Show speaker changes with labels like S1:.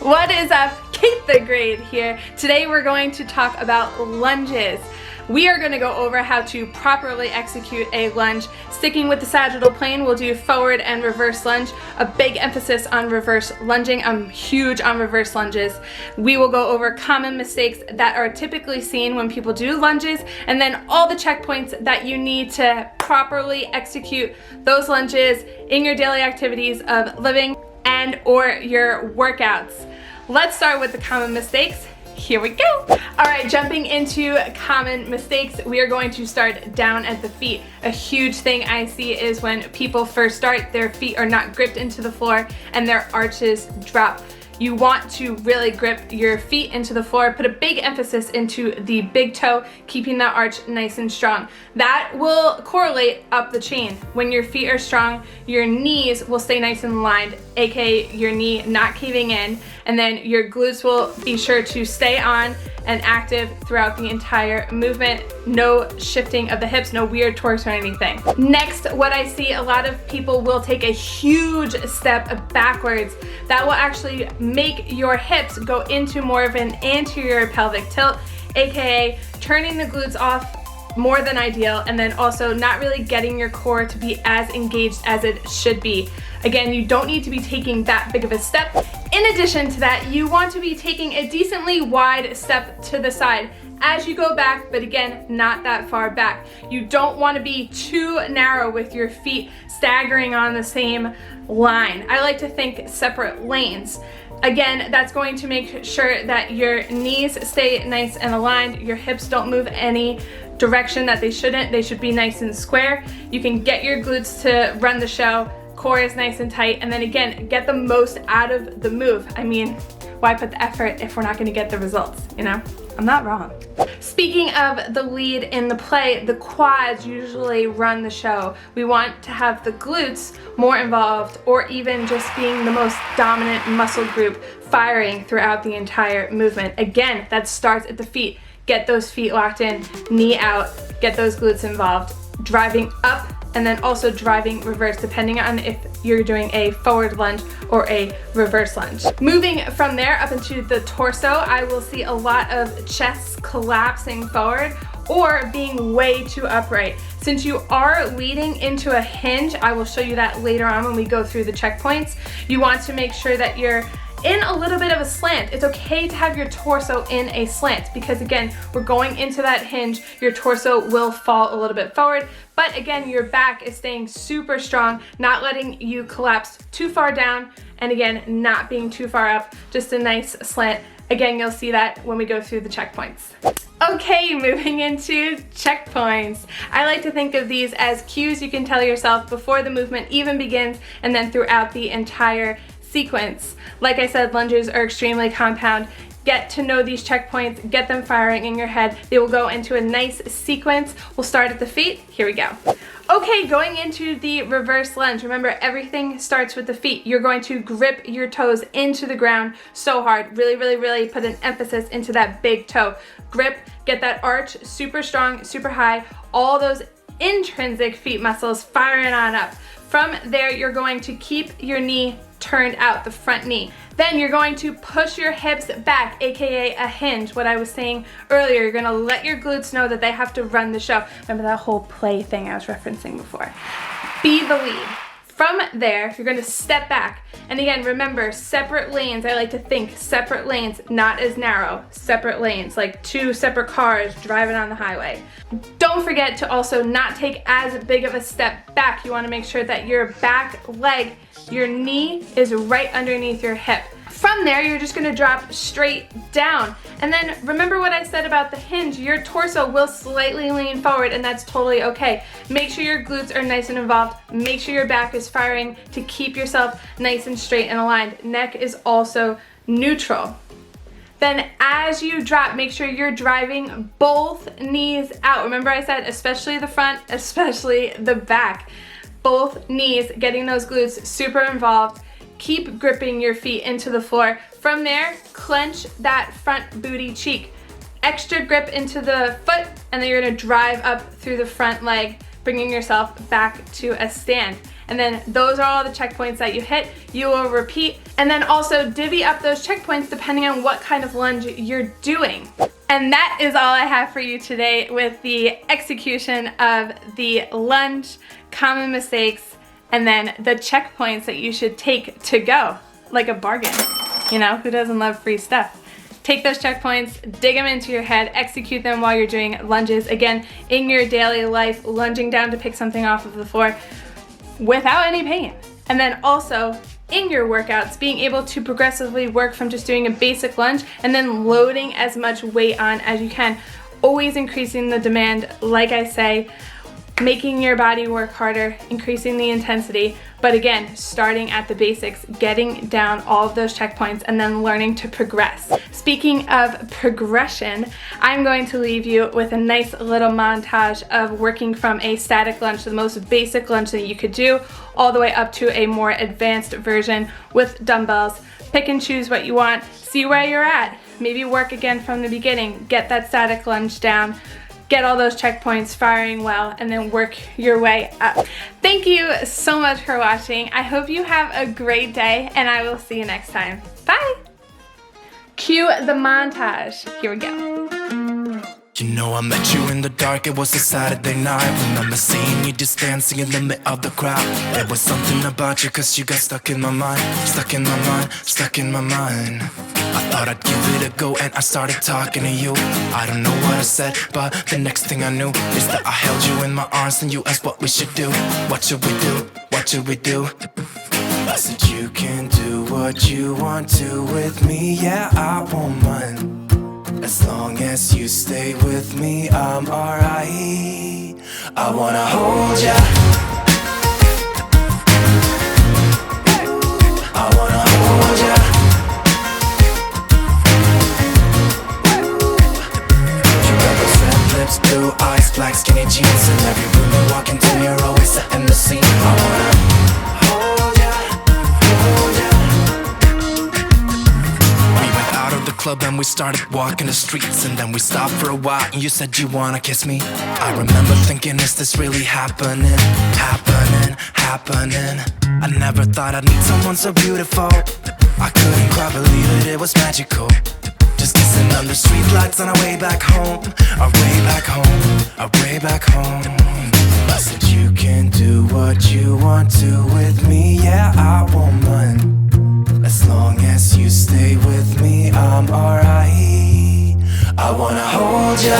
S1: What is up? Kate the Great here. Today we're going to talk about lunges. We are going to go over how to properly execute a lunge. Sticking with the sagittal plane, we'll do forward and reverse lunge. A big emphasis on reverse lunging. I'm huge on reverse lunges. We will go over common mistakes that are typically seen when people do lunges, and then all the checkpoints that you need to properly execute those lunges in your daily activities of living and or your workouts. Let's start with the common mistakes. Here we go. All right, jumping into common mistakes, we are going to start down at the feet. A huge thing I see is when people first start, their feet are not gripped into the floor and their arches drop. You want to really grip your feet into the floor, put a big emphasis into the big toe, keeping that arch nice and strong. That will correlate up the chain. When your feet are strong, your knees will stay nice and aligned, aka your knee not caving in, and then your glutes will be sure to stay on and active throughout the entire movement. No shifting of the hips, no weird twists or anything. Next, what I see, a lot of people will take a huge step backwards. That will actually make your hips go into more of an anterior pelvic tilt, aka turning the glutes off more than ideal, and then also not really getting your core to be as engaged as it should be. Again, you don't need to be taking that big of a step. In addition to that, you want to be taking a decently wide step to the side as you go back, but again, not that far back. You don't want to be too narrow with your feet staggering on the same line. I like to think separate lanes. Again, that's going to make sure that your knees stay nice and aligned, your hips don't move any direction that they shouldn't. They should be nice and square. You can get your glutes to run the show, core is nice and tight, and then again, get the most out of the move. I mean, why put the effort if we're not gonna get the results, you know? I'm not wrong. Speaking of the lead in the play, the quads usually run the show. We want to have the glutes more involved, or even just being the most dominant muscle group firing throughout the entire movement. Again, that starts at the feet. Get those feet locked in, knee out, get those glutes involved, driving up and then also driving reverse, depending on if you're doing a forward lunge or a reverse lunge. Moving from there up into the torso, I will see a lot of chests collapsing forward or being way too upright. Since you are leading into a hinge, I will show you that later on when we go through the checkpoints, you want to make sure that you're in a little bit of a slant. It's okay to have your torso in a slant because again, we're going into that hinge, your torso will fall a little bit forward, but again, your back is staying super strong, not letting you collapse too far down, and again, not being too far up, just a nice slant. Again, you'll see that when we go through the checkpoints. Okay, moving into checkpoints. I like to think of these as cues you can tell yourself before the movement even begins and then throughout the entire sequence. Like I said, lunges are extremely compound. Get to know these checkpoints, get them firing in your head. They will go into a nice sequence. We'll start at the feet. Here we go. Okay, going into the reverse lunge. Remember, everything starts with the feet. You're going to grip your toes into the ground so hard. Really, really, really put an emphasis into that big toe. Grip, get that arch super strong, super high. All those intrinsic feet muscles firing on up. From there, you're going to keep your knee turned out, the front knee. Then you're going to push your hips back, aka a hinge. What I was saying earlier, you're gonna let your glutes know that they have to run the show. Remember that whole play thing I was referencing before. Be the lead. From there, you're gonna step back. And again, remember, separate lanes. I like to think separate lanes, not as narrow. Separate lanes, like two separate cars driving on the highway. Don't forget to also not take as big of a step back. You wanna make sure that your back leg, your knee is right underneath your hip. From there, you're just gonna drop straight down. And then remember what I said about the hinge, your torso will slightly lean forward and that's totally okay. Make sure your glutes are nice and involved. Make sure your back is firing to keep yourself nice and straight and aligned. Neck is also neutral. Then as you drop, make sure you're driving both knees out. Remember I said, especially the front, especially the back. Both knees, getting those glutes super involved. Keep gripping your feet into the floor. From there, clench that front booty cheek. Extra grip into the foot, and then you're gonna drive up through the front leg, bringing yourself back to a stand. and then those are all the checkpoints that you hit. You will repeat, and then also divvy up those checkpoints depending on what kind of lunge you're doing. And that is all I have for you today with the execution of the lunge, common mistakes, and then the checkpoints that you should take to go, like a bargain. You know, who doesn't love free stuff? Take those checkpoints, dig them into your head, execute them while you're doing lunges. Again, in your daily life, lunging down to pick something off of the floor without any pain. And then also, in your workouts, being able to progressively work from just doing a basic lunge and then loading as much weight on as you can, always increasing the demand, like I say, making your body work harder, increasing the intensity, but again, starting at the basics, getting down all of those checkpoints and then learning to progress. Speaking of progression, I'm going to leave you with a nice little montage of working from a static lunge, the most basic lunge that you could do, all the way up to a more advanced version with dumbbells. Pick and choose what you want, see where you're at, maybe work again from the beginning, get that static lunge down, get all those checkpoints firing well, and then work your way up. Thank you so much for watching. I hope you have a great day, and I will see you next time. Bye! Cue the montage. Here we go.
S2: You know I met you in the dark, it was a Saturday night. Remember seeing you just dancing in the middle of the crowd. There was something about you, cause you got stuck in my mind. Stuck in my mind, stuck in my mind. I thought I'd give it a go and I started talking to you. I don't know what I said, but the next thing I knew is that I held you in my arms and you asked what we should do. What should we do? What should we do? I said you can do what you want to with me. Yeah, I won't mind. As long as you stay with me, I'm alright. I wanna hold ya. I wanna hold ya. You got those red lips, blue eyes, black skinny jeans. In every room you walk into, you're always setting the scene. I wanna hold ya, hold ya. We went out of the club and we started walking the streets, and then we stopped for a while and you said you wanna kiss me. I remember thinking, is this really happening? Happening, happening. I never thought I'd meet someone so beautiful. I couldn't quite believe it, it was magical. Just kissing under streetlights on our way back home. Our way back home, our way back home. I said you can do what you want to with me. Yeah, I won't mind. As long as you stay with me, I'm alright. I wanna hold ya.